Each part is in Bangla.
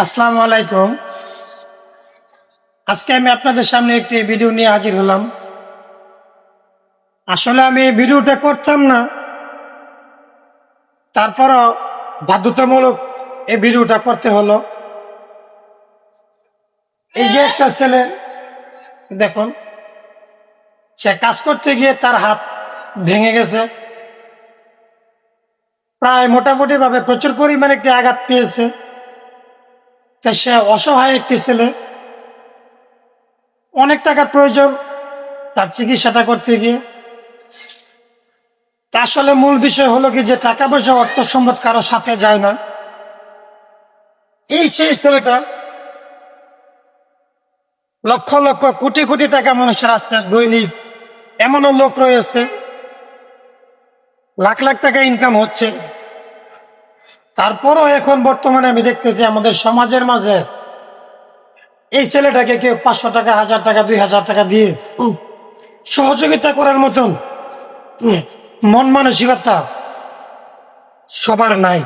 আসসালামু আলাইকুম। আজকে আমি আপনাদের সামনে একটি ভিডিও নিয়ে হাজির হলাম। আসলে আমি এই ভিডিওটা করতাম না, তারপরও বাধ্যতামূলক এই ভিডিওটা করতে হলো। এই যে একটা ছেলে, দেখুন, সে কাজ করতে গিয়ে তার হাত ভেঙে গেছে, প্রায় মোটামুটি ভাবে প্রচুর পরিমাণে একটি আঘাত পেয়েছে। তা সে অসহায় একটি ছেলে, অনেক টাকার প্রয়োজন তার চিকিৎসাটা করতে গিয়ে। তা আসলে মূল বিষয় হলো কি, যে টাকা পয়সা অর্থ সম্পদ কারো সাথে যায় না। এই সেই ছেলেটা লক্ষ লক্ষ কোটি কোটি টাকা মানুষের আছে দৈনিক, এমনও লোক রয়েছে লাখ লাখ টাকা ইনকাম হচ্ছে, তারপরও এখন বর্তমানে আমি দেখতেছি আমাদের সমাজের মাঝে এই ছেলেটাকে কেউ 500 টাকা, 1000 টাকা, 2000 টাকা দিয়ে সহযোগিতা করার মতন মন মানসিকতা সবার নাই।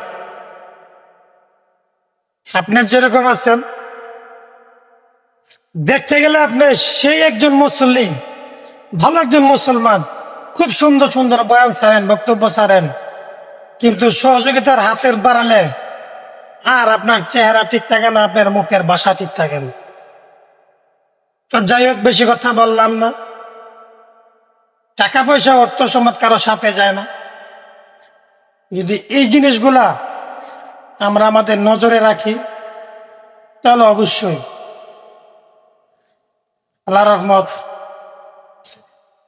আপনার যেরকম আছেন, দেখতে গেলে আপনি সেই একজন মুসল্লি, ভালো একজন মুসলমান, খুব সুন্দর সুন্দর বয়ান ছাড়েন, বক্তব্য ছাড়েন, কিন্তু সহযোগিতার হাতের বাড়ালে আর আপনার চেহারা ঠিক থাকে না, আপনার মুখের ভাষা ঠিক থাকে না। তো যাই হোক, বেশি কথা বললাম না। টাকা পয়সা অর্থ সম্পদ কারো সাথে যায় না। যদি এই জিনিসগুলা আমরা আমাদের নজরে রাখি, তাহলে অবশ্যই আল্লাহ রহমত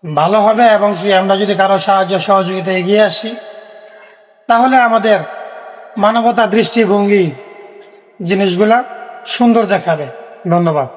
ভালো হবে। এবং কি, আমরা যদি কারো সাহায্য সহযোগিতা এগিয়ে আসি, তাহলে আমাদের মানবতা দৃষ্টিভঙ্গি জিনিসগুলা সুন্দর দেখাবে। ধন্যবাদ।